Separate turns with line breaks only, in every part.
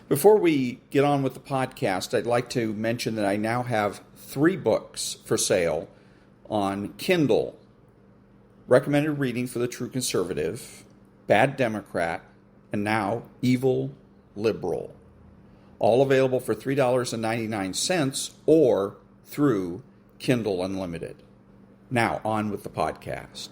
Before we get on with the podcast, I'd like to mention that I now have 3 books for sale on Kindle. Recommended Reading for the True Conservative, Bad Democrat, and now Evil Liberal. All available for $3.99 or through Kindle Unlimited. Now, on with the podcast.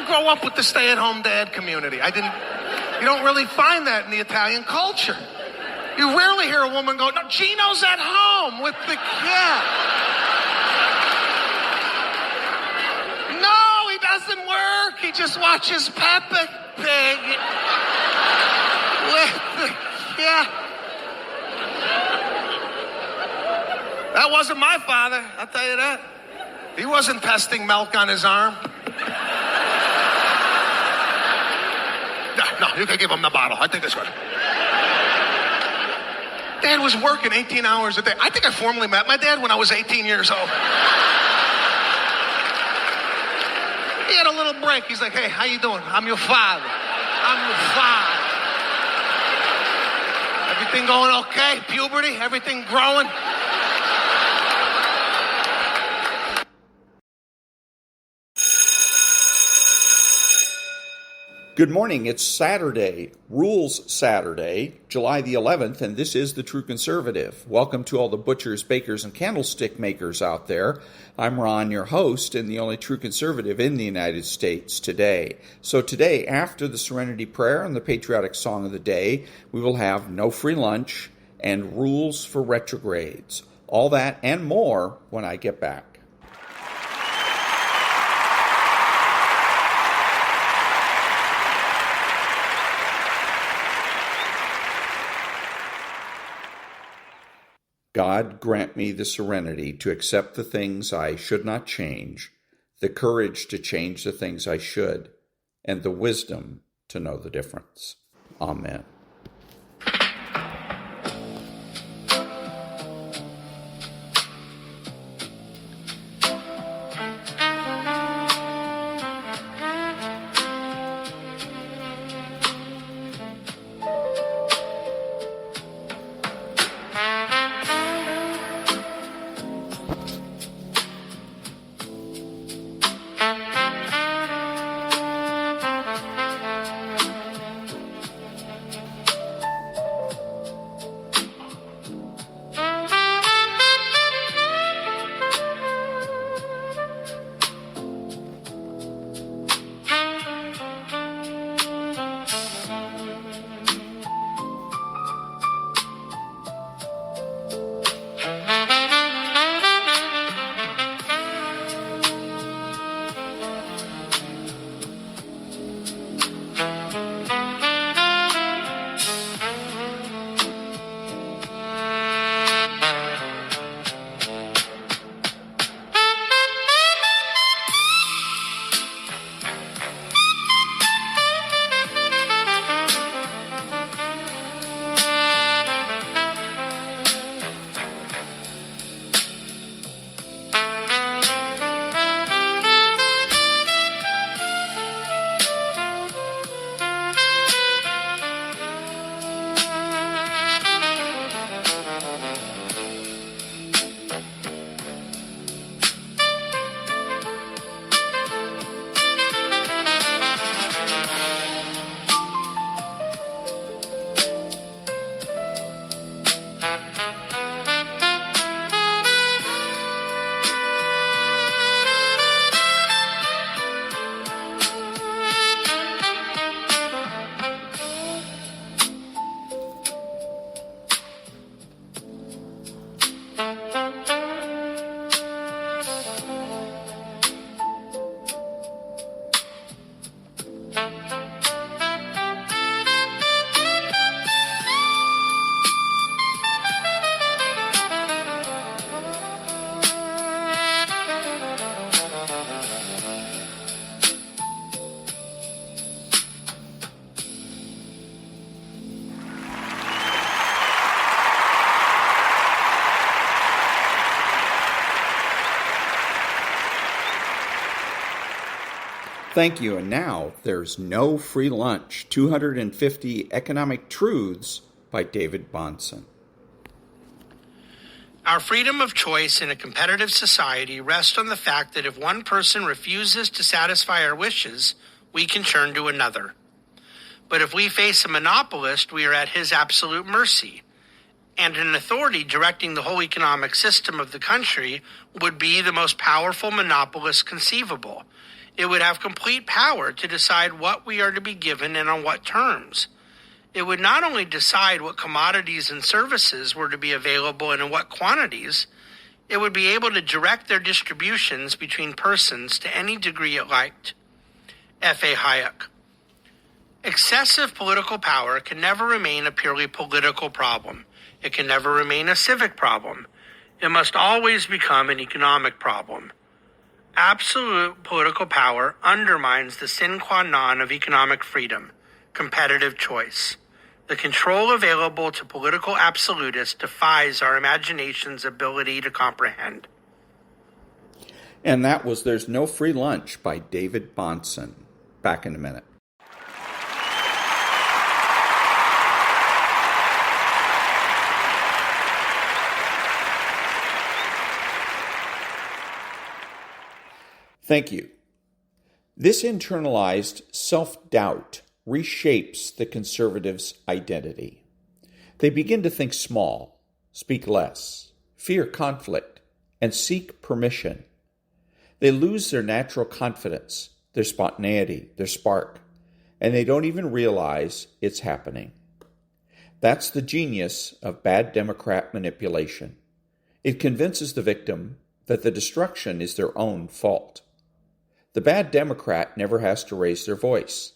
didn't grow up with the stay-at-home dad community. You don't really find that in the Italian culture. You rarely hear a woman go, no, Gino's at home with the kid. No, he doesn't work. He just watches Peppa Pig with the kid. That wasn't my father, I'll tell you that. He wasn't testing milk on his arm. No, you can give him the bottle. I think it's good. Dad was working 18 hours a day. I think I formally met my dad when I was 18 years old. He had a little break. He's like, hey, how you doing? I'm your father. I'm your father. Everything going okay? Puberty? Everything growing?
Good morning. It's Saturday, Rules Saturday, July the 11th, and this is The True Conservative. Welcome to all the butchers, bakers, and candlestick makers out there. I'm Ron, your host, and the only true conservative in the United States today. So today, after the Serenity Prayer and the patriotic song of the day, we will have no free lunch and rules for retrogrades. All that and more when I get back. God grant me the serenity to accept the things I should not change, the courage to change the things I should, and the wisdom to know the difference. Amen. Thank you. And now there's no free lunch. 250 Economic Truths by David Bahnsen.
Our freedom of choice in a competitive society rests on the fact that if one person refuses to satisfy our wishes, we can turn to another. But if we face a monopolist, we are at his absolute mercy. And an authority directing the whole economic system of the country would be the most powerful monopolist conceivable. It would have complete power to decide what we are to be given and on what terms. It would not only decide what commodities and services were to be available and in what quantities, it would be able to direct their distributions between persons to any degree it liked. F.A. Hayek. Excessive political power can never remain a purely political problem. It can never remain a civic problem. It must always become an economic problem. Absolute political power undermines the sine qua non of economic freedom, competitive choice. The control available to political absolutists defies our imagination's ability to comprehend.
And that was There's No Free Lunch by David Bahnsen. Back in a minute. Thank you. This internalized self-doubt reshapes the conservatives' identity. They begin to think small, speak less, fear conflict, and seek permission. They lose their natural confidence, their spontaneity, their spark, and they don't even realize it's happening. That's the genius of bad Democrat manipulation. It convinces the victim that the destruction is their own fault. The bad Democrat never has to raise their voice.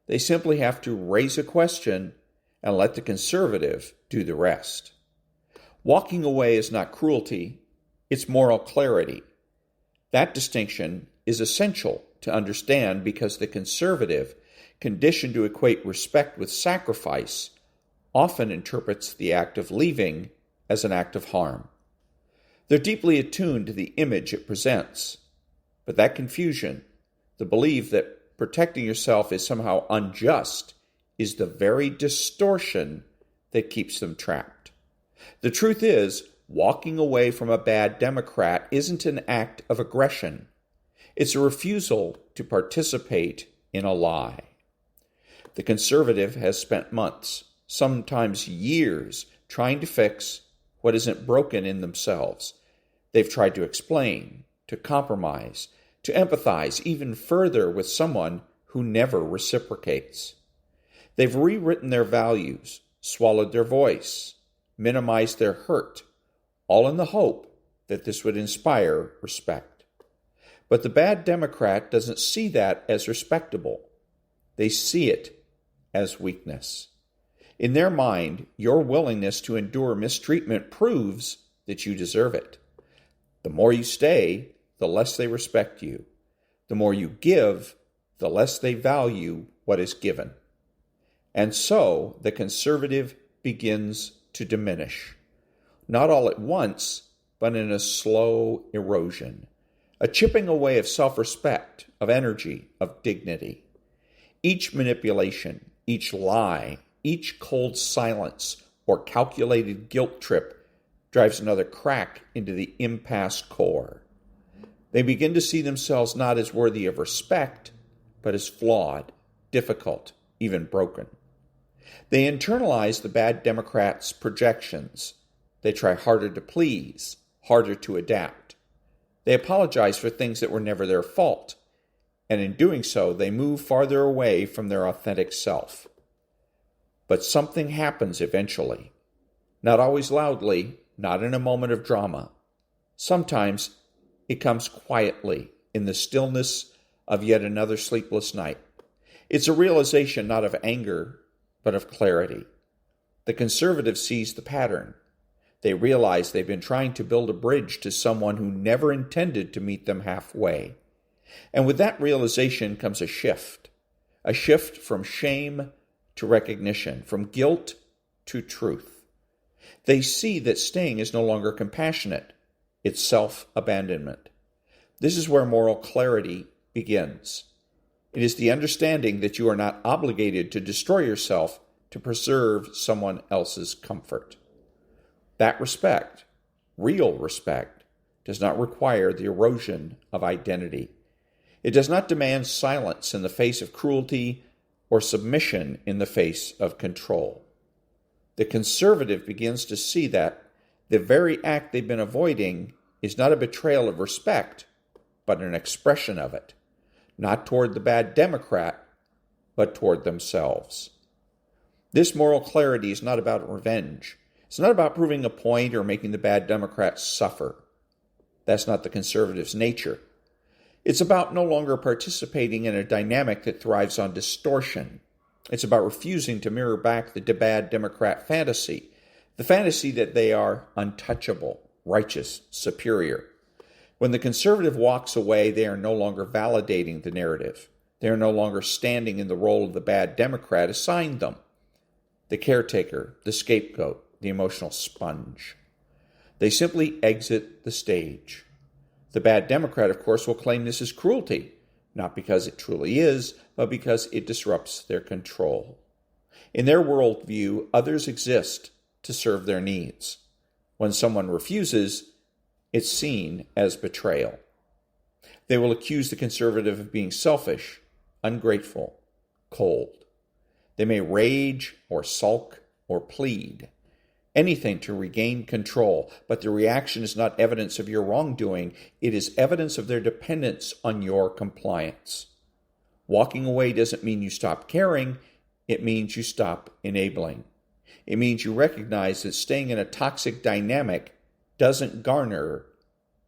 They simply have to raise a question and let the conservative do the rest. Walking away is not cruelty, it's moral clarity. That distinction is essential to understand because the conservative, conditioned to equate respect with sacrifice, often interprets the act of leaving as an act of harm. They're deeply attuned to the image it presents. But that confusion, the belief that protecting yourself is somehow unjust, is the very distortion that keeps them trapped. The truth is, walking away from a bad Democrat isn't an act of aggression. It's a refusal to participate in a lie. The conservative has spent months, sometimes years, trying to fix what isn't broken in themselves. They've tried to explain, to compromise, to empathize even further with someone who never reciprocates. They've rewritten their values, swallowed their voice, minimized their hurt, all in the hope that this would inspire respect. But the bad Democrat doesn't see that as respectable. They see it as weakness. In their mind, your willingness to endure mistreatment proves that you deserve it. The more you stay, the less they respect you. The more you give, the less they value what is given. And so the conservative begins to diminish. Not all at once, but in a slow erosion. A chipping away of self-respect, of energy, of dignity. Each manipulation, each lie, each cold silence or calculated guilt trip drives another crack into the impasse core. They begin to see themselves not as worthy of respect, but as flawed, difficult, even broken. They internalize the bad Democrats' projections. They try harder to please, harder to adapt. They apologize for things that were never their fault, and in doing so, they move farther away from their authentic self. But something happens eventually. Not always loudly, not in a moment of drama. Sometimes it comes quietly in the stillness of yet another sleepless night. It's a realization not of anger, but of clarity. The conservative sees the pattern. They realize they've been trying to build a bridge to someone who never intended to meet them halfway. And with that realization comes a shift from shame to recognition, from guilt to truth. They see that staying is no longer compassionate, it's self-abandonment. This is where moral clarity begins. It is the understanding that you are not obligated to destroy yourself to preserve someone else's comfort. That respect, real respect, does not require the erosion of identity. It does not demand silence in the face of cruelty or submission in the face of control. The conservative begins to see that the very act they've been avoiding is not a betrayal of respect, but an expression of it. not toward the bad Democrat, but toward themselves. This moral clarity is not about revenge. It's not about proving a point or making the bad Democrats suffer. That's not the conservative's nature. It's about no longer participating in a dynamic that thrives on distortion. It's about refusing to mirror back the bad Democrat fantasy, the fantasy that they are untouchable, righteous, superior. When the conservative walks away, they are no longer validating the narrative. They are no longer standing in the role of the bad Democrat assigned them, the caretaker, the scapegoat, the emotional sponge. They simply exit the stage. The bad Democrat, of course, will claim this is cruelty, not because it truly is, but because it disrupts their control. In their worldview, others exist to serve their needs. When someone refuses, it's seen as betrayal. They will accuse the conservative of being selfish, ungrateful, cold. They may rage or sulk or plead, anything to regain control, but the reaction is not evidence of your wrongdoing. It is evidence of their dependence on your compliance. Walking away doesn't mean you stop caring. It means you stop enabling. It means you recognize that staying in a toxic dynamic doesn't garner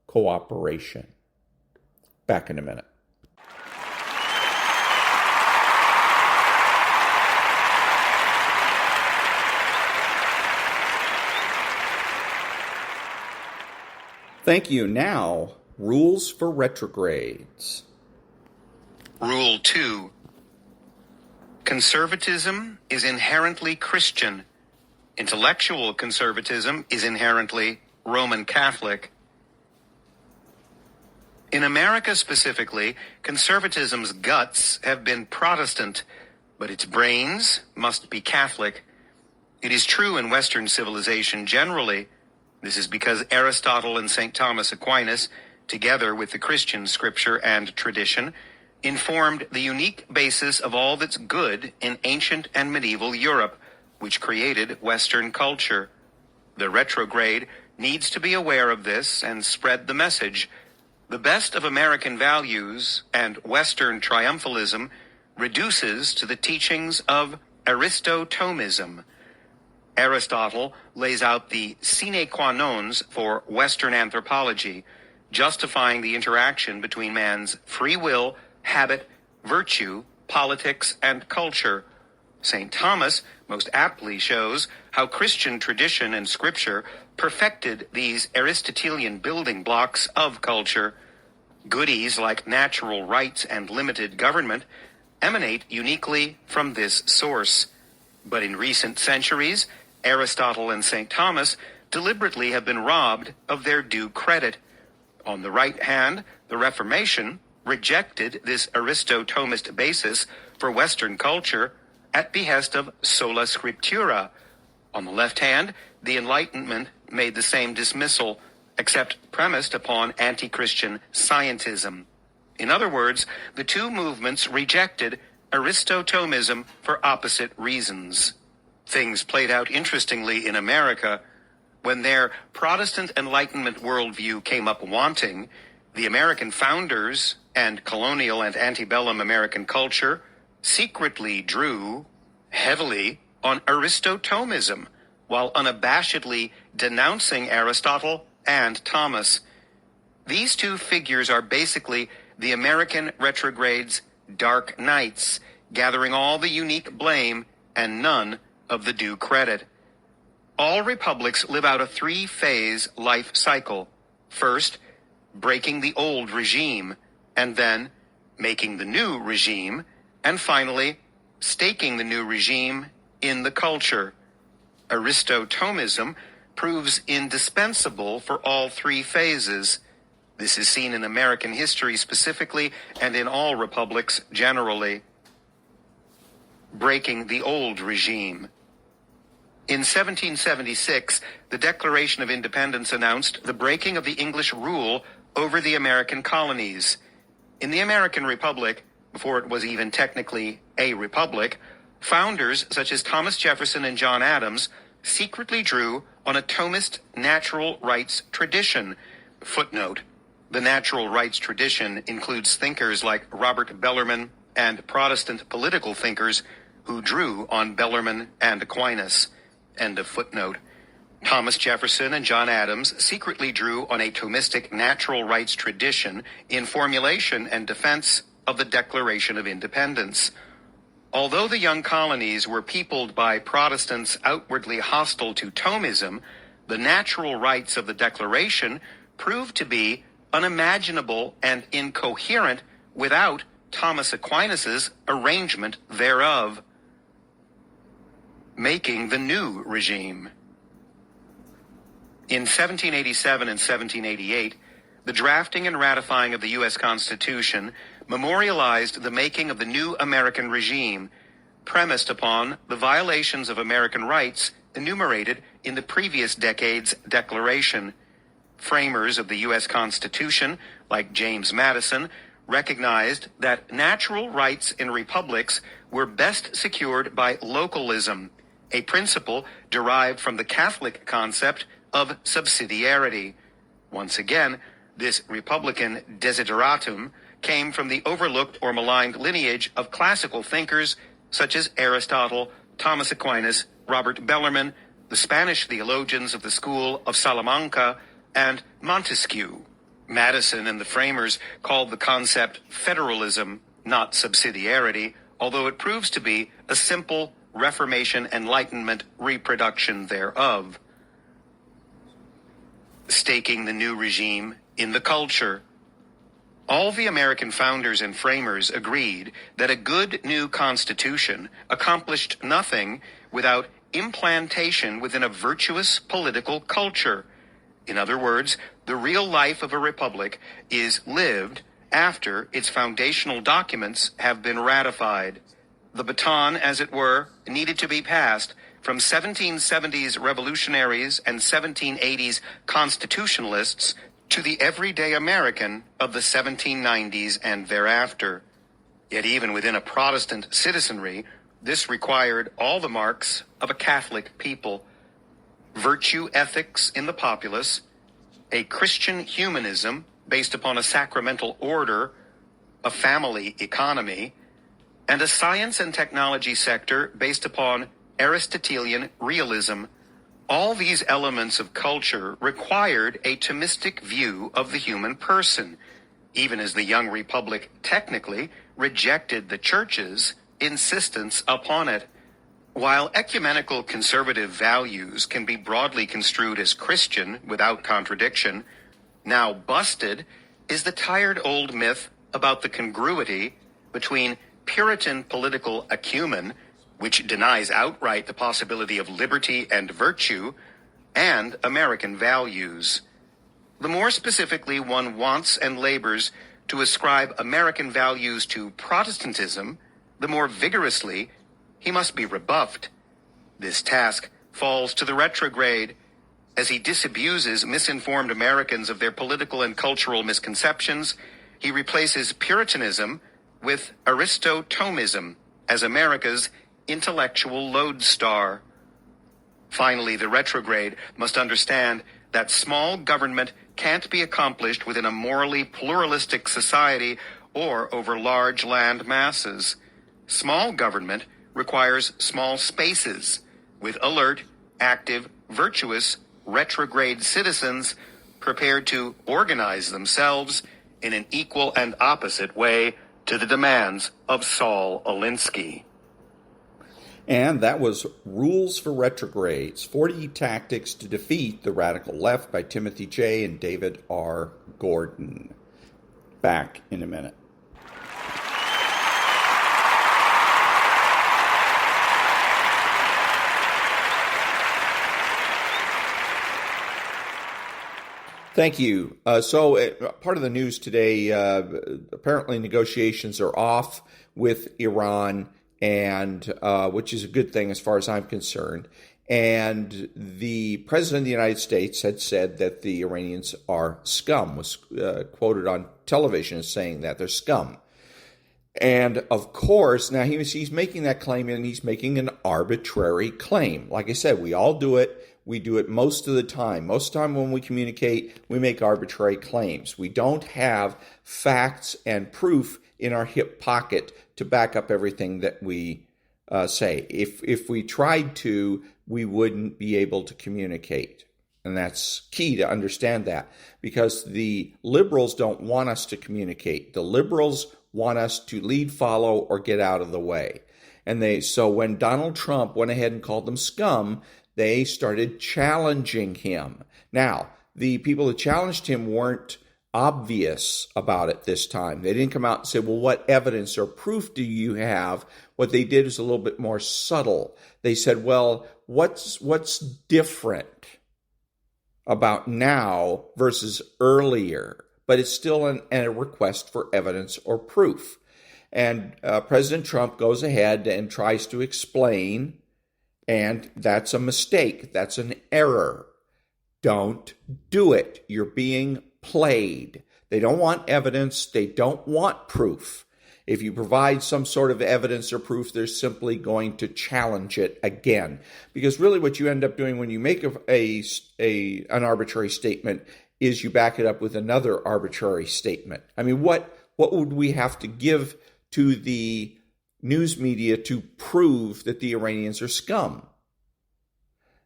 cooperation. Back in a minute. Thank you. Now, rules for retrogrades.
Rule 2. Conservatism is inherently Christian. Intellectual conservatism is inherently Roman Catholic. In America specifically, conservatism's guts have been Protestant, but its brains must be Catholic. It is true in Western civilization generally. This is because Aristotle and St. Thomas Aquinas, together with the Christian scripture and tradition, informed the unique basis of all that's good in ancient and medieval Europe, which created Western culture. The retrograde needs to be aware of this and spread the message. The best of American values and Western triumphalism reduces to the teachings of Aristotomism. Aristotle lays out the sine qua nons for Western anthropology, justifying the interaction between man's free will, habit, virtue, politics, and culture. St. Thomas most aptly shows how Christian tradition and scripture perfected these Aristotelian building blocks of culture. Goodies like natural rights and limited government emanate uniquely from this source. But in recent centuries, Aristotle and St. Thomas deliberately have been robbed of their due credit. On the right hand, the Reformation rejected this Aristotomist basis for Western culture at behest of sola scriptura. On the left hand, the Enlightenment made the same dismissal, except premised upon anti-Christian scientism. In other words, the two movements rejected Aristotomism for opposite reasons. Things played out interestingly in America. When their Protestant Enlightenment worldview came up wanting, the American founders and colonial and antebellum American culture secretly drew heavily on Aristotomism, while unabashedly denouncing Aristotle and Thomas. These two figures are basically the American retrogrades' dark knights, gathering all the unique blame and none of the due credit. All republics live out a three-phase life cycle. First, breaking the old regime, and then making the new regime, and finally, staking the new regime in the culture. Aristotomism proves indispensable for all three phases. This is seen in American history specifically and in all republics generally. Breaking the old regime. In 1776, the Declaration of Independence announced the breaking of the English rule over the American colonies. In the American Republic, before it was even technically a republic, founders such as Thomas Jefferson and John Adams secretly drew on a Thomist natural rights tradition. Footnote: The natural rights tradition includes thinkers like Robert Bellarmine and Protestant political thinkers who drew on Bellarmine and Aquinas. End of footnote. Thomas Jefferson and John Adams secretly drew on a Thomistic natural rights tradition in formulation and defense of the Declaration of Independence. Although the young colonies were peopled by Protestants outwardly hostile to Thomism, the natural rights of the Declaration proved to be unimaginable and incoherent without Thomas Aquinas's arrangement thereof, making the new regime. In 1787 and 1788, the drafting and ratifying of the U.S. Constitution memorialized the making of the new American regime, premised upon the violations of American rights enumerated in the previous decade's Declaration. Framers of the U.S. Constitution, like James Madison, recognized that natural rights in republics were best secured by localism, a principle derived from the Catholic concept of subsidiarity. Once again, this Republican desideratum came from the overlooked or maligned lineage of classical thinkers such as Aristotle, Thomas Aquinas, Robert Bellarmine, the Spanish theologians of the school of Salamanca, and Montesquieu. Madison and the framers called the concept federalism, not subsidiarity, although it proves to be a simple Reformation Enlightenment reproduction thereof. Staking the new regime in the culture. All the American founders and framers agreed that a good new constitution accomplished nothing without implantation within a virtuous political culture. In other words, the real life of a republic is lived after its foundational documents have been ratified. The baton, as it were, needed to be passed from 1770s revolutionaries and 1780s constitutionalists to the everyday American of the 1790s and thereafter. Yet even within a Protestant citizenry, this required all the marks of a Catholic people: virtue ethics in the populace, a Christian humanism based upon a sacramental order, a family economy, and a science and technology sector based upon Aristotelian realism. All these elements of culture required a Thomistic view of the human person, even as the young republic technically rejected the church's insistence upon it. While ecumenical conservative values can be broadly construed as Christian without contradiction, now busted is the tired old myth about the congruity between Puritan political acumen, which denies outright the possibility of liberty and virtue, and American values. The more specifically one wants and labors to ascribe American values to Protestantism, the more vigorously he must be rebuffed. This task falls to the retrograde, as he disabuses misinformed Americans of their political and cultural misconceptions. He replaces Puritanism with Aristotomism as America's intellectual lodestar. Finally, the retrograde must understand that small government can't be accomplished within a morally pluralistic society or over large land masses. Small government requires small spaces with alert, active, virtuous, retrograde citizens prepared to organize themselves in an equal and opposite way to the demands of Saul Alinsky.
And that was Rules for Retrogrades, 40 Tactics to Defeat the Radical Left by Timothy J. and David R. Gordon. Back in a minute. Thank you. So part of the news today, apparently negotiations are off with Iran, and which is a good thing as far as I'm concerned. And the President of the United States had said that the Iranians are scum, was quoted on television as saying that they're scum. And of course, now he's making that claim, and he's making an arbitrary claim. Like I said, we all do it We do it most of the time. Most of the time when we communicate, we make arbitrary claims. We don't have facts and proof in our hip pocket to back up everything that we say. If we tried to, we wouldn't be able to communicate. And that's key to understand that, because the liberals don't want us to communicate. The liberals want us to lead, follow, or get out of the way. And so when Donald Trump went ahead and called them scum, they started challenging him. Now, the people that challenged him weren't obvious about it this time. They didn't come out and say, well, what evidence or proof do you have? What they did is a little bit more subtle. They said, well, what's different about now versus earlier? But it's still a request for evidence or proof. And President Trump goes ahead and tries to explain, and that's a mistake. That's an error. Don't do it. You're being played. They don't want evidence. They don't want proof. If you provide some sort of evidence or proof, they're simply going to challenge it again. Because really what you end up doing when you make an arbitrary statement is you back it up with another arbitrary statement. I mean, what would we have to give to the news media to prove that the Iranians are scum?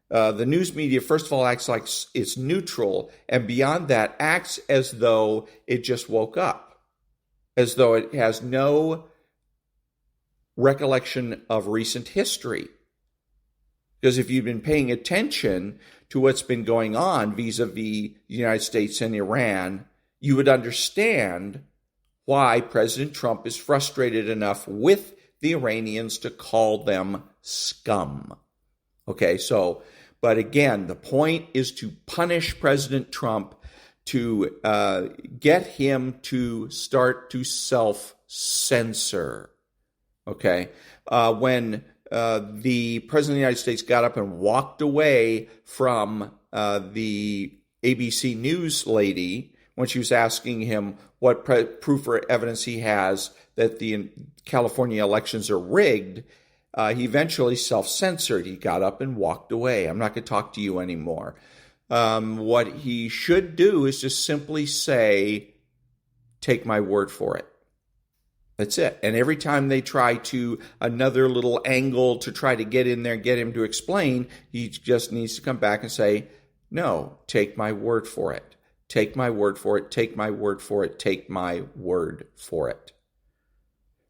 The news media, first of all, acts like it's neutral, and beyond that, acts as though it just woke up, as though it has no recollection of recent history. Because if you've been paying attention to what's been going on vis-a-vis the United States and Iran, you would understand why President Trump is frustrated enough with the Iranians to call them scum. Okay, so, but again, the point is to punish President Trump, to get him to start to self-censor. Okay, when the President of the United States got up and walked away from the ABC News lady when she was asking him what proof or evidence he has that the California elections are rigged, he eventually self-censored. He got up and walked away. I'm not going to talk to you anymore. What he should do is just simply say, take my word for it. That's it. And every time they try to another little angle to try to get in there, get him to explain, he just needs to come back and say, no, take my word for it. Take my word for it. Take my word for it. Take my word for it.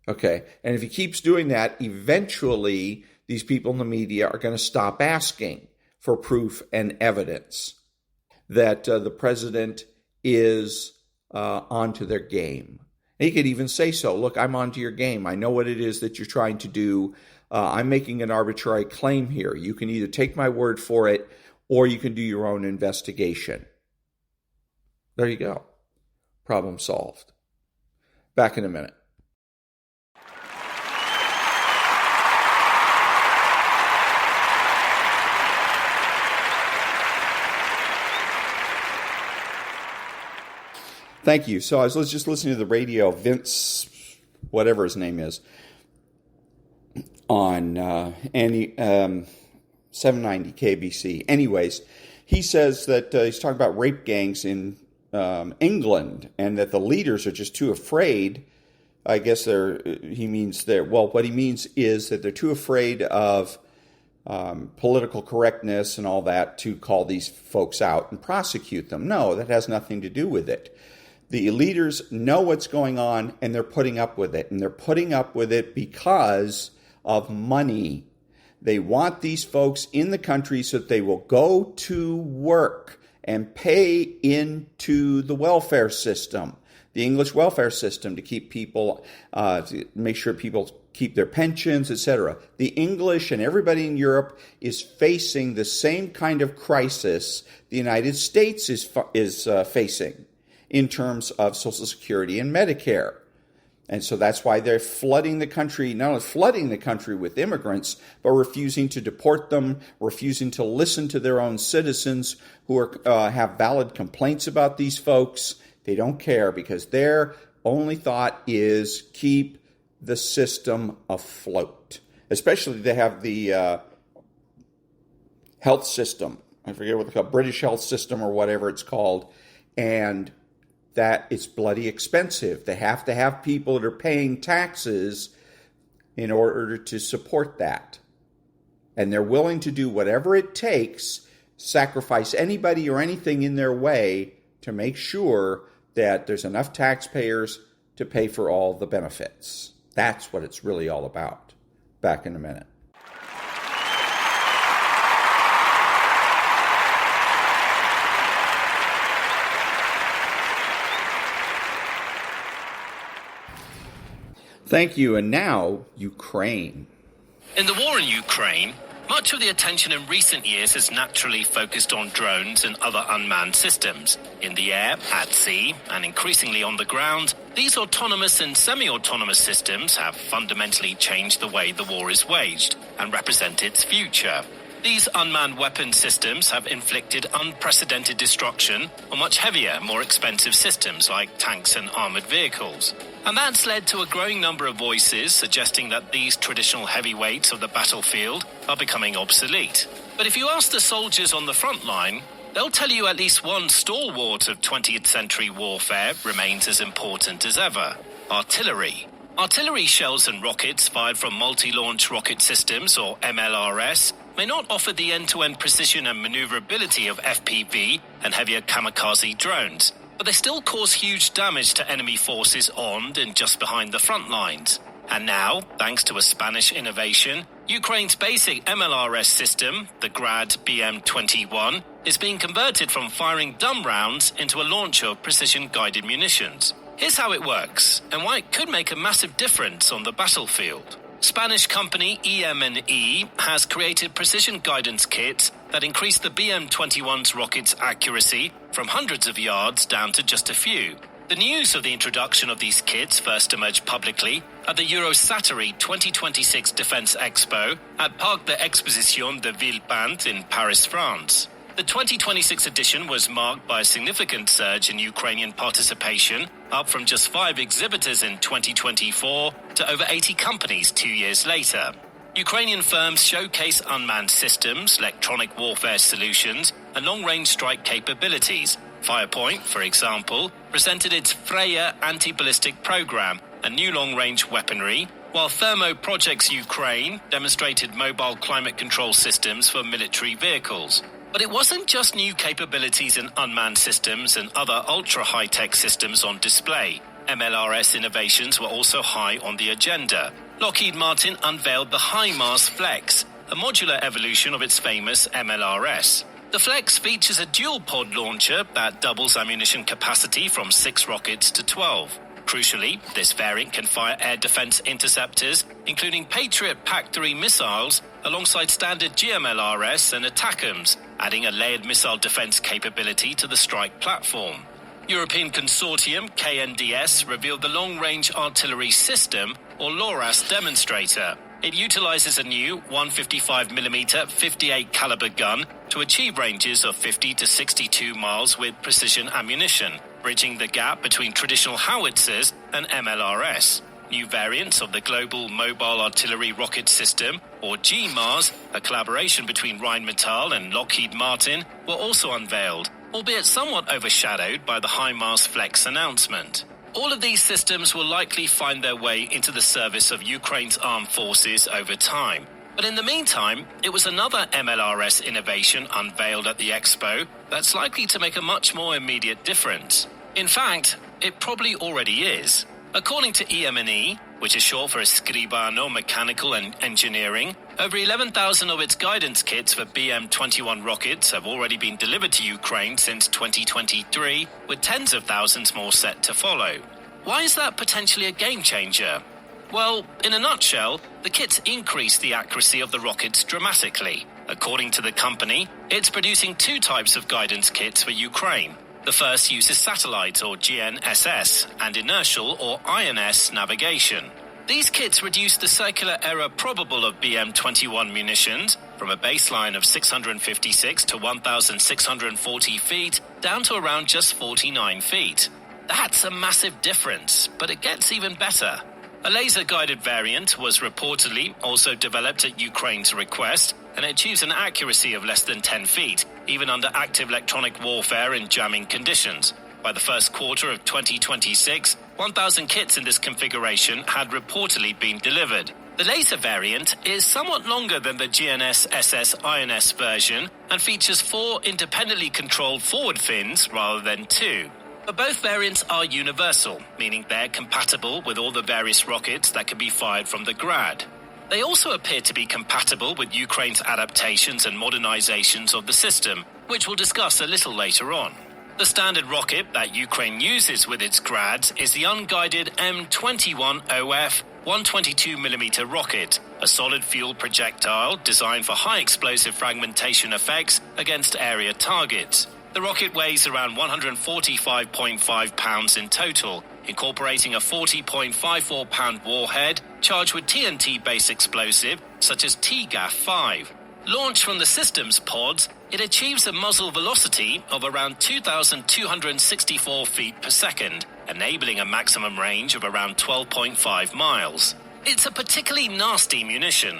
Okay. And if he keeps doing that, eventually these people in the media are going to stop asking for proof and evidence that the president is onto their game. He could even say so. Look, I'm onto your game. I know what it is that you're trying to do. I'm making an arbitrary claim here. You can either take my word for it or you can do your own investigation. There you go. Problem solved. Back in a minute. Thank you. So I was just listening to the radio, Vince, whatever his name is, on 790 KBC. Anyways, he says that he's talking about rape gangs in England and that the leaders are just too afraid. I guess what he means is that they're too afraid of political correctness and all that to call these folks out and prosecute them. No, that has nothing to do with it. The leaders know what's going on, and they're putting up with it. And they're putting up with it because of money. They want these folks in the country so that they will go to work and pay into the welfare system, the English welfare system, to keep people, to make sure people keep their pensions, etc. The English and everybody in Europe is facing the same kind of crisis the United States is facing in terms of Social Security and Medicare. And so that's why they're flooding the country, not only flooding the country with immigrants, but refusing to deport them, refusing to listen to their own citizens who have valid complaints about these folks. They don't care because their only thought is keep the system afloat. Especially they have the health system I forget what it's called, British health system or whatever it's called, and that it's bloody expensive. They have to have people that are paying taxes in order to support that. And they're willing to do whatever it takes, sacrifice anybody or anything in their way to make sure that there's enough taxpayers to pay for all the benefits. That's what it's really all about. Back in a minute. Thank you. And now, Ukraine.
In the war in Ukraine, much of the attention in recent years has naturally focused on drones and other unmanned systems. In the air, at sea, and increasingly on the ground, these autonomous and semi-autonomous systems have fundamentally changed the way the war is waged and represent its future. These unmanned weapon systems have inflicted unprecedented destruction on much heavier, more expensive systems like tanks and armored vehicles. And that's led to a growing number of voices suggesting that these traditional heavyweights of the battlefield are becoming obsolete. But if you ask the soldiers on the front line, they'll tell you at least one stalwart of 20th century warfare remains as important as ever: artillery. Artillery shells and rockets fired from multi-launch rocket systems, or MLRS, may not offer the end-to-end precision and maneuverability of FPV and heavier kamikaze drones, but they still cause huge damage to enemy forces on and just behind the front lines. And now, thanks to a Spanish innovation, Ukraine's basic MLRS system, the Grad BM-21, is being converted from firing dumb rounds into a launcher of precision-guided munitions. Here's how it works, and why it could make a massive difference on the battlefield. Spanish company EM&E has created precision guidance kits that increase the BM-21's rocket's accuracy from hundreds of yards down to just a few. The news of the introduction of these kits first emerged publicly at the Eurosatory 2026 Defense Expo at Parc d'Exposition de Villepinte in Paris, France. The 2026 edition was marked by a significant surge in Ukrainian participation, up from just 5 exhibitors in 2024 to over 80 companies 2 years later. Ukrainian firms showcase unmanned systems, electronic warfare solutions, and long-range strike capabilities. Firepoint, for example, presented its Freya anti-ballistic program and new long-range weaponry, while Thermo Projects Ukraine demonstrated mobile climate control systems for military vehicles. But it wasn't just new capabilities in unmanned systems and other ultra-high-tech systems on display. MLRS innovations were also high on the agenda. Lockheed Martin unveiled the HIMARS Flex, a modular evolution of its famous MLRS. The Flex features a dual-pod launcher that doubles ammunition capacity from 6 rockets to 12. Crucially, this variant can fire air defense interceptors, including Patriot PAC-3 missiles, alongside standard GMLRS and ATACMS, adding a layered missile defense capability to the strike platform. European consortium KNDS revealed the Long-Range Artillery System, or LORAS demonstrator. It utilizes a new 155mm 58 caliber gun to achieve ranges of 50 to 62 miles with precision ammunition, bridging the gap between traditional howitzers and MLRS. New variants of the Global Mobile Artillery Rocket System, or GMARS, a collaboration between Rheinmetall and Lockheed Martin, were also unveiled, albeit somewhat overshadowed by the HIMARS Flex announcement. All of these systems will likely find their way into the service of Ukraine's armed forces over time. But in the meantime, it was another MLRS innovation unveiled at the Expo that's likely to make a much more immediate difference. In fact, it probably already is. According to EM&E, which is short for Escribano Mechanical and Engineering, over 11,000 of its guidance kits for BM-21 rockets have already been delivered to Ukraine since 2023, with tens of thousands more set to follow. Why is that potentially a game changer? Well, in a nutshell, the kits increase the accuracy of the rockets dramatically. According to the company, it's producing 2 types of guidance kits for Ukraine. The first uses satellite, or GNSS, and inertial, or INS, navigation. These kits reduce the circular error probable of BM-21 munitions from a baseline of 656 to 1,640 feet down to around just 49 feet. That's a massive difference, but it gets even better. A laser-guided variant was reportedly also developed at Ukraine's request, and it achieves an accuracy of less than 10 feet, even under active electronic warfare and jamming conditions. By the first quarter of 2026, 1,000 kits in this configuration had reportedly been delivered. The laser variant is somewhat longer than the GNS-SS INS version and features 4 independently controlled forward fins rather than 2. But both variants are universal, meaning they're compatible with all the various rockets that can be fired from the Grad. They also appear to be compatible with Ukraine's adaptations and modernizations of the system, which we'll discuss a little later on. The standard rocket that Ukraine uses with its Grads is the unguided M21OF 122mm rocket, a solid fuel projectile designed for high explosive fragmentation effects against area targets. The rocket weighs around 145.5 pounds in total, incorporating a 40.54-pound warhead charged with TNT-based explosive such as TGAF-5. Launched from the system's pods, it achieves a muzzle velocity of around 2,264 feet per second, enabling a maximum range of around 12.5 miles. It's a particularly nasty munition.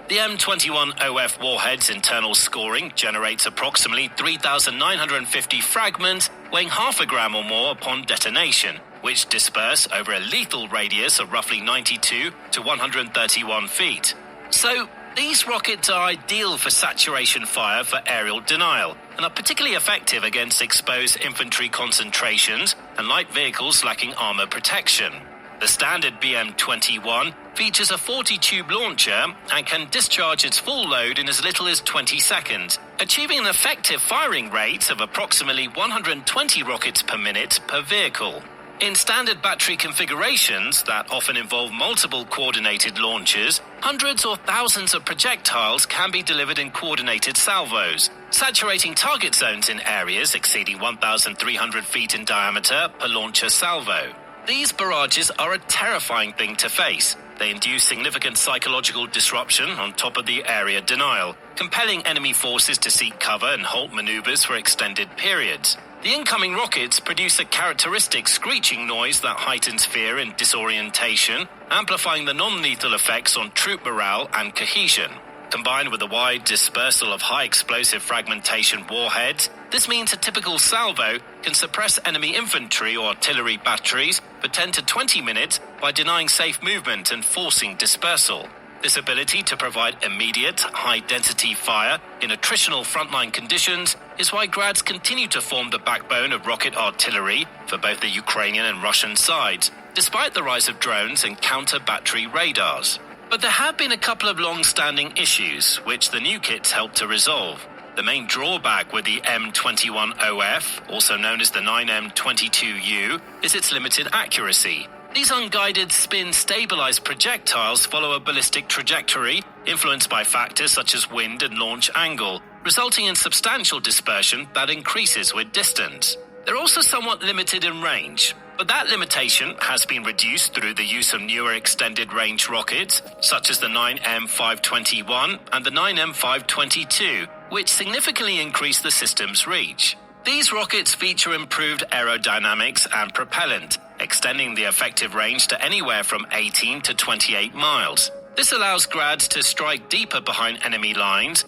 The M21OF warhead's internal scoring generates approximately 3,950 fragments weighing half a gram or more upon detonation, which disperse over a lethal radius of roughly 92 to 131 feet. So, these rockets are ideal for saturation fire for aerial denial and are particularly effective against exposed infantry concentrations and light vehicles lacking armor protection. The standard BM-21 features a 40-tube launcher and can discharge its full load in as little as 20 seconds, achieving an effective firing rate of approximately 120 rockets per minute per vehicle. In standard battery configurations that often involve multiple coordinated launches, hundreds or thousands of projectiles can be delivered in coordinated salvos, saturating target zones in areas exceeding 1,300 feet in diameter per launcher salvo. These barrages are a terrifying thing to face. They induce significant psychological disruption on top of the area denial, compelling enemy forces to seek cover and halt maneuvers for extended periods. The incoming rockets produce a characteristic screeching noise that heightens fear and disorientation, amplifying the non-lethal effects on troop morale and cohesion. Combined with a wide dispersal of high-explosive fragmentation warheads, this means a typical salvo can suppress enemy infantry or artillery batteries for 10 to 20 minutes by denying safe movement and forcing dispersal. This ability to provide immediate, high-density fire in attritional frontline conditions is why Grads continue to form the backbone of rocket artillery for both the Ukrainian and Russian sides, despite the rise of drones and counter-battery radars. But there have been a couple of long-standing issues, which the new kits help to resolve. The main drawback with the M21OF, also known as the 9M22U, is its limited accuracy. These unguided spin-stabilized projectiles follow a ballistic trajectory influenced by factors such as wind and launch angle, resulting in substantial dispersion that increases with distance. They're also somewhat limited in range, but that limitation has been reduced through the use of newer extended-range rockets, such as the 9M521 and the 9M522, which significantly increase the system's reach. These rockets feature improved aerodynamics and propellant, extending the effective range to anywhere from 18 to 28 miles. This allows Grads to strike deeper behind enemy lines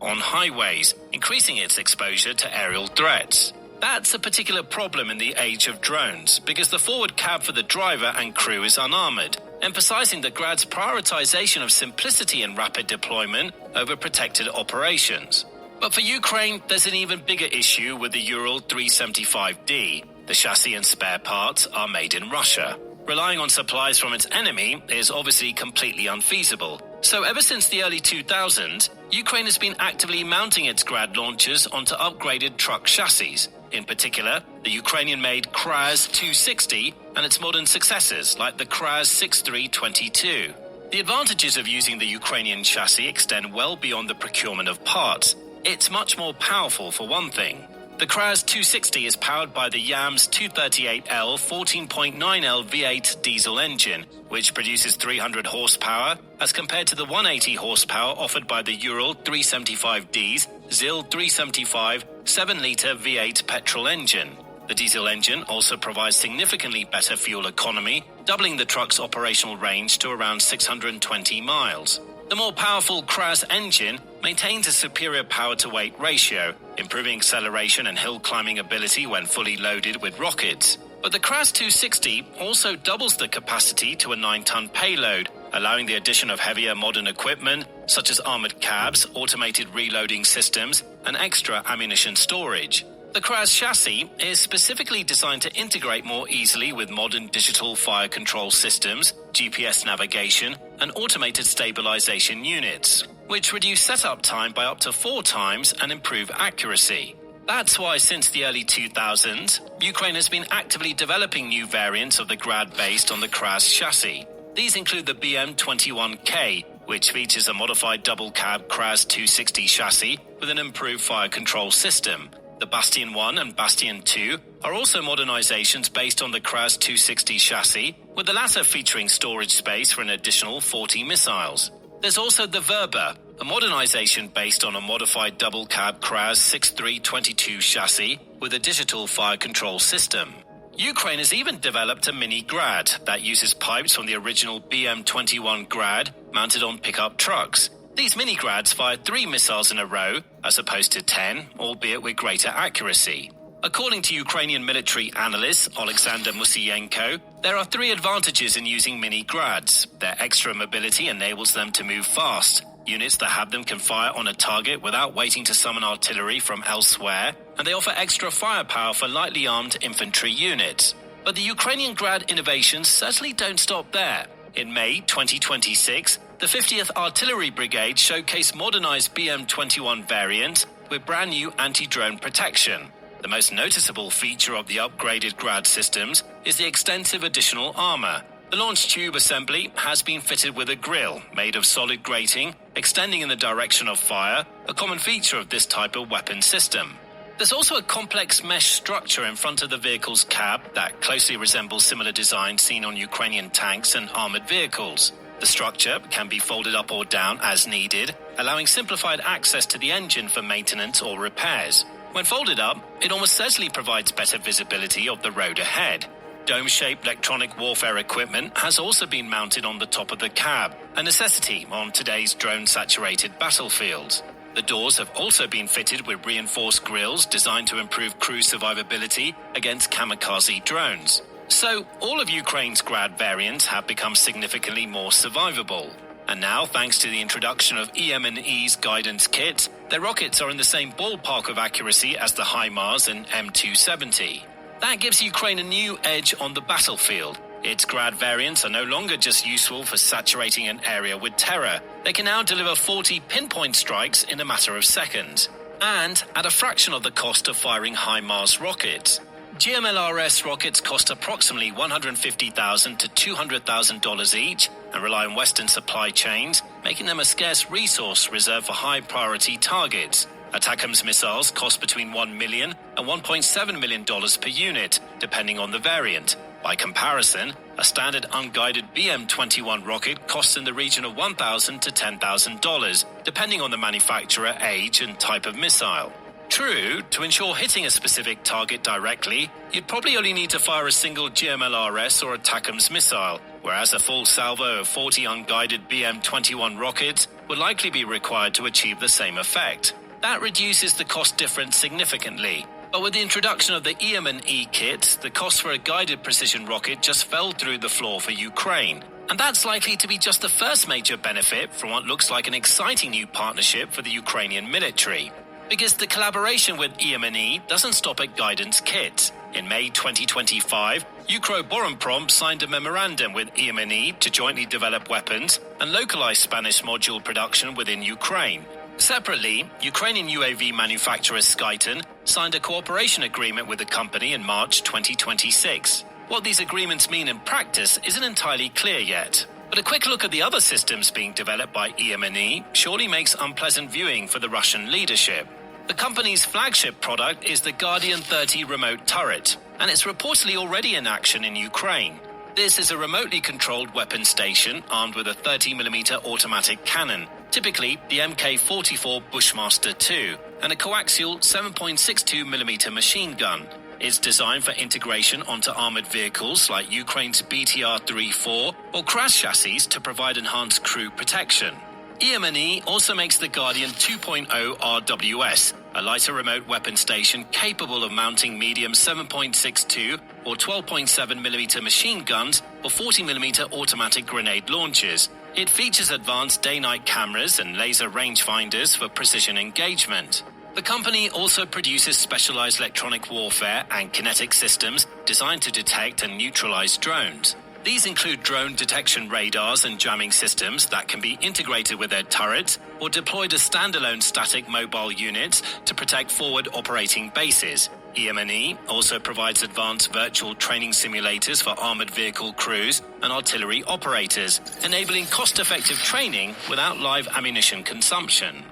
on highways, increasing its exposure to aerial threats. That's a particular problem in the age of drones, because the forward cab for the driver and crew is unarmored, emphasizing the Grad's prioritization of simplicity and rapid deployment over protected operations. But for Ukraine, there's an even bigger issue with the Ural 375D. The chassis and spare parts are made in Russia. Relying on supplies from its enemy is obviously completely unfeasible. So ever since the early 2000s, Ukraine has been actively mounting its Grad launchers onto upgraded truck chassis. In particular, the Ukrainian-made Kraz 260 and its modern successors like the Kraz 6322. The advantages of using the Ukrainian chassis extend well beyond the procurement of parts. It's much more powerful for one thing. The Kraz 260 is powered by the YAM's 238L 14.9L V8 diesel engine, which produces 300 horsepower as compared to the 180 horsepower offered by the Ural 375D's ZIL 375 7-litre V8 petrol engine. The diesel engine also provides significantly better fuel economy, doubling the truck's operational range to around 620 miles. The more powerful Kraz engine maintains a superior power-to-weight ratio, improving acceleration and hill climbing ability when fully loaded with rockets. But the Kraz 260 also doubles the capacity to a 9-ton payload, allowing the addition of heavier modern equipment such as armored cabs, automated reloading systems, and extra ammunition storage. The Kraz chassis is specifically designed to integrate more easily with modern digital fire control systems, GPS navigation, and automated stabilization units, which reduce setup time by up to 4 times and improve accuracy. That's why since the early 2000s, Ukraine has been actively developing new variants of the Grad based on the Kraz chassis. These include the BM-21K, which features a modified double-cab Kraz 260 chassis with an improved fire control system. The Bastion 1 and Bastion 2 are also modernizations based on the Kraz 260 chassis, with the latter featuring storage space for an additional 40 missiles. There's also the Verba, a modernization based on a modified double-cab Kraz 6322 chassis with a digital fire control system. Ukraine has even developed a mini Grad that uses pipes from the original BM-21 Grad mounted on pickup trucks. These mini Grads fire 3 missiles in a row, as opposed to 10, albeit with greater accuracy. According to Ukrainian military analyst Alexander Musienko, there are 3 advantages in using mini Grads. Their extra mobility enables them to move fast. Units that have them can fire on a target without waiting to summon artillery from elsewhere, and they offer extra firepower for lightly armed infantry units. But the Ukrainian Grad innovations certainly don't stop there. In May 2026, the 50th Artillery Brigade showcased modernized BM-21 variant with brand new anti-drone protection. The most noticeable feature of the upgraded Grad systems is the extensive additional armor. The launch tube assembly has been fitted with a grille made of solid grating, extending in the direction of fire, a common feature of this type of weapon system. There's also a complex mesh structure in front of the vehicle's cab that closely resembles similar designs seen on Ukrainian tanks and armored vehicles. The structure can be folded up or down as needed, allowing simplified access to the engine for maintenance or repairs. When folded up, it almost certainly provides better visibility of the road ahead. Dome-shaped electronic warfare equipment has also been mounted on the top of the cab, a necessity on today's drone-saturated battlefields. The doors have also been fitted with reinforced grills designed to improve crew survivability against kamikaze drones. So, all of Ukraine's Grad variants have become significantly more survivable. And now, thanks to the introduction of EM&E's guidance kits, their rockets are in the same ballpark of accuracy as the HIMARS and M270. That gives Ukraine a new edge on the battlefield. Its Grad variants are no longer just useful for saturating an area with terror. They can now deliver 40 pinpoint strikes in a matter of seconds, and at a fraction of the cost of firing HIMARS rockets. GMLRS rockets cost approximately $150,000 to $200,000 each and rely on Western supply chains, making them a scarce resource reserved for high-priority targets. ATACMS missiles cost between $1 million and $1.7 million per unit, depending on the variant. By comparison, a standard unguided BM-21 rocket costs in the region of $1,000 to $10,000, depending on the manufacturer, age, and type of missile. True, to ensure hitting a specific target directly, you'd probably only need to fire a single GMLRS or ATACMS missile, whereas a full salvo of 40 unguided BM-21 rockets would likely be required to achieve the same effect. That reduces the cost difference significantly. But with the introduction of the EM&E kit, the cost for a guided precision rocket just fell through the floor for Ukraine. And that's likely to be just the first major benefit from what looks like an exciting new partnership for the Ukrainian military. Because the collaboration with EM&E doesn't stop at guidance kits. In May 2025, Ukroboronprom signed a memorandum with EM&E to jointly develop weapons and localize Spanish module production within Ukraine. Separately, Ukrainian UAV manufacturer Skyton signed a cooperation agreement with the company in March 2026. What these agreements mean in practice isn't entirely clear yet. But a quick look at the other systems being developed by EM&E surely makes unpleasant viewing for the Russian leadership. The company's flagship product is the Guardian 30 remote turret, and it's reportedly already in action in Ukraine. This is a remotely controlled weapon station armed with a 30mm automatic cannon, typically the Mk44 Bushmaster 2, and a coaxial 7.62mm machine gun. It's designed for integration onto armored vehicles like Ukraine's BTR-34 or Kraz chassis to provide enhanced crew protection. EM&E also makes the Guardian 2.0 RWS, a lighter remote weapon station capable of mounting medium 7.62 or 12.7mm machine guns or 40mm automatic grenade launchers. It features advanced day-night cameras and laser rangefinders for precision engagement. The company also produces specialized electronic warfare and kinetic systems designed to detect and neutralize drones. These include drone detection radars and jamming systems that can be integrated with their turrets or deployed as standalone static mobile units to protect forward operating bases. EM&E also provides advanced virtual training simulators for armored vehicle crews and artillery operators, enabling cost-effective training without live ammunition consumption.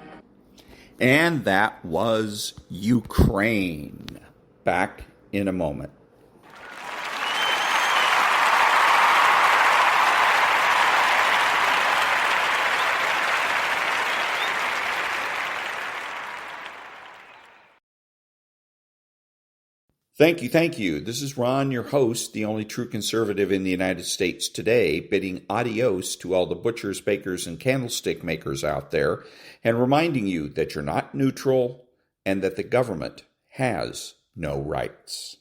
And that was Ukraine. Back in a moment. Thank you. This is Ron, your host, the only true conservative in the United States today, bidding adios to all the butchers, bakers, and candlestick makers out there, and reminding you that you're not neutral and that the government has no rights.